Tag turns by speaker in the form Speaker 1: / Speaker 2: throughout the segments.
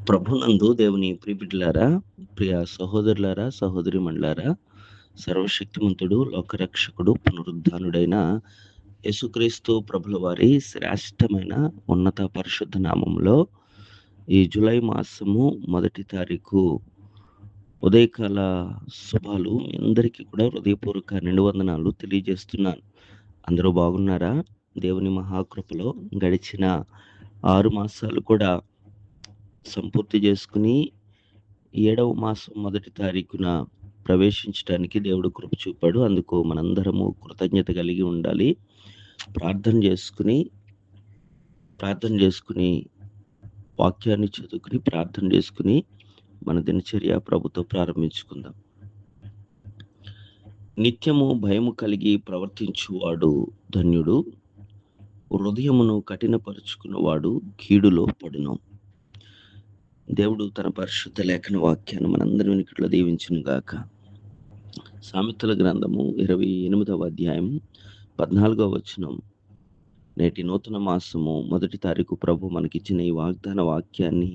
Speaker 1: ప్రభునందు దేవుని ప్రియబిడ్డలారా, ప్రియ సహోదరులారా, సహోదరిమణులారా, సర్వశక్తిమంతుడు, లోకరక్షకుడు, పునరుద్ధానుడైన యేసుక్రీస్తు ప్రభుల వారి శ్రేష్టమైన ఉన్నత పరిశుద్ధ నామములో ఈ జూలై మాసము 1 తారీఖు ఉదయకాల శుభాలు మీ అందరికీ కూడా హృదయపూర్వక నిండు వందనాలు తెలియజేస్తున్నాను. అందరూ బాగున్నారా? దేవుని మహాకృపలో గడిచిన 6 మాసాలు కూడా సంపూర్తి చేసుకుని 7వ మాసం 1 తారీఖున ప్రవేశించడానికి దేవుడు కృప చూపాడు. అందుకు మనందరము కృతజ్ఞత కలిగి ఉండాలి. ప్రార్థన చేసుకుని వాక్యాన్ని చదువుకుని ప్రార్థన చేసుకుని మన దినచర్య ప్రభుతో ప్రారంభించుకుందాం. నిత్యము భయము కలిగి ప్రవర్తించువాడు ధన్యుడు, హృదయమును కఠినపరుచుకున్నవాడు కీడులో పడును. దేవుడు తన పరిశుద్ధ లేఖన వాక్యాన్ని మనందరి వెనుకట్లో దీవించును గాక. సామెతల గ్రంథము 28వ అధ్యాయం 14వ వచనం. నేటి నూతన మాసము 1 తారీఖు ప్రభు మనకిచ్చిన ఈ వాగ్దాన వాక్యాన్ని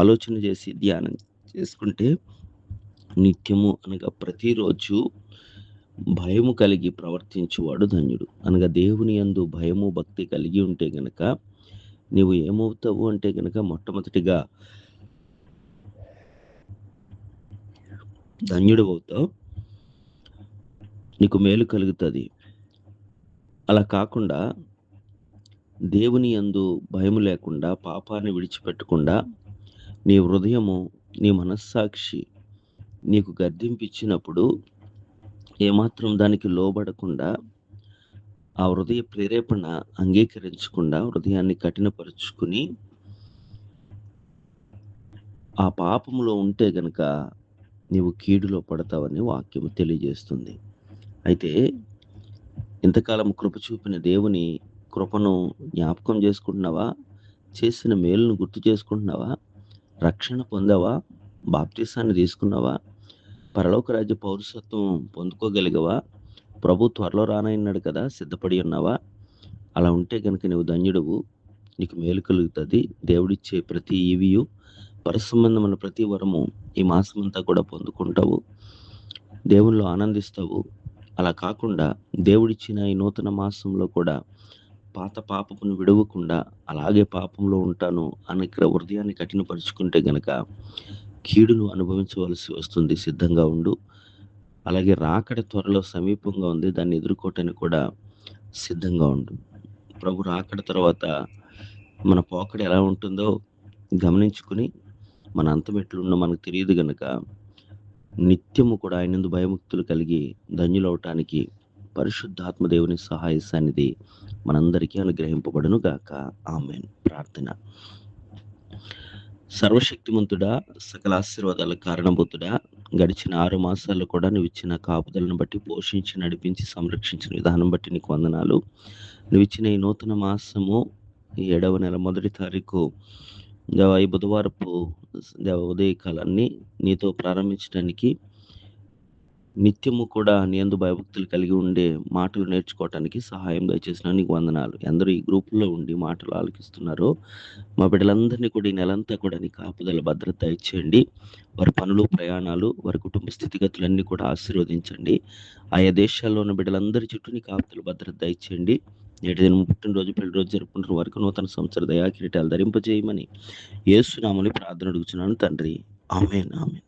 Speaker 1: ఆలోచన చేసి ధ్యానం చేసుకుంటే, నిత్యము అనగా ప్రతిరోజు భయము కలిగి ప్రవర్తించువాడు ధన్యుడు. అనగా దేవుని యందు భయము భక్తి కలిగి ఉంటే గనక నీవు ఏమవుతావు అంటే గనక మొట్టమొదటిగా ధన్యుడు అవుతావు, నీకు మేలు కలుగుతుంది. అలా కాకుండా దేవుని యందు భయము లేకుండా పాపాన్ని విడిచిపెట్టకుండా నీ హృదయము నీ మనస్సాక్షి నీకు గద్దింపిచ్చినప్పుడు ఏమాత్రం దానికి లోబడకుండా ఆ హృదయ ప్రేరేపణ అంగీకరించకుండా హృదయాన్ని కఠినపరుచుకుని ఆ పాపములో ఉంటే గనక నీవు కీడులో పడతావని వాక్యము తెలియజేస్తుంది. అయితే ఇంతకాలం కృప చూపిన దేవుని కృపను జ్ఞాపకం చేసుకుంటున్నావా? చేసిన మేలును గుర్తు చేసుకుంటున్నావా? రక్షణ పొందావా? బాప్తిసాన్ని తీసుకున్నావా? పరలోక రాజ్య పౌరసత్వం పొందుకోగలిగావా? ప్రభు త్వరలో రానన్నాడు కదా, సిద్ధపడి ఉన్నావా? అలా ఉంటే కనుక నువ్వు ధన్యుడువు, నీకు మేలు కలుగుతుంది. దేవుడిచ్చే ప్రతి ఈవియు పరసంబంధమైన ప్రతి వరము ఈ మాసమంతా కూడా పొందుకుంటావు, దేవునిలో ఆనందిస్తావు. అలా కాకుండా దేవుడిచ్చిన ఈ నూతన మాసంలో కూడా పాత పాపమును విడవకుండా అలాగే పాపంలో ఉంటాను అని హృదయాన్ని కఠినపరుచుకుంటే గనక కీడును అనుభవించవలసి వస్తుంది. సిద్ధంగా ఉండు. అలాగే రాకడ త్వరలో సమీపంగా ఉంది, దాన్ని ఎదుర్కోవటానికి కూడా సిద్ధంగా ఉండు. ప్రభు రాకడ తర్వాత మన పోకడ ఎలా ఉంటుందో గమనించుకుని మన అంతం ఎట్లుందో మనకు తెలియదు గనక నిత్యము కూడా ఆయనందు భయముక్తులు కలిగి ధన్యులవటానికి పరిశుద్ధాత్మ దేవుని సహాయ సన్నిధి మనందరికీ అనుగ్రహింపబడును గాక. ఆమేన్. ప్రార్థన. సర్వశక్తిమంతుడా, సకల ఆశీర్వాదాల కారణభూతుడా, గడిచిన 6 మాసాల్లో కూడా నువ్వు ఇచ్చిన కాపుదలను బట్టి, పోషించి నడిపించి సంరక్షించిన విధానం బట్టి నీకు వందనాలు. నువ్వు ఇచ్చిన ఈ నూతన మాసము ఈ 7వ నెల 1 తారీఖు ఈ బుధవారపు ఉదయకాలాన్ని నీతో ప్రారంభించడానికి నిత్యము కూడా నీ యందు భయభక్తులు కలిగి ఉండే మాటలు నేర్చుకోవటానికి సహాయం దయచేసిన నీకు వందనాలు. అందరూ ఈ గ్రూపుల్లో ఉండి మాటలు ఆలకిస్తున్నారో మా బిడ్డలందరినీ కూడా ఈ నెలంతా కూడా నీ కాపుదల భద్రత ఇచ్చేయండి. వారి పనులు, ప్రయాణాలు, వారి కుటుంబ స్థితిగతులన్నీ కూడా ఆశీర్వదించండి. ఆయా దేశాల్లో ఉన్న బిడ్డలందరి చుట్టూ నీ కాపుదల భద్రత ఇచ్చేయండి. నేటి దినం పుట్టినరోజు, పెళ్లి రోజు జరుపుకుంటున్న వారికి నూతన సంవత్సర దయా కిరీటాలు ధరింపజేయమని యేసు నామములో ప్రార్థన అడుగుచున్నాను తండ్రి. ఆమేన్. ఆమేన్.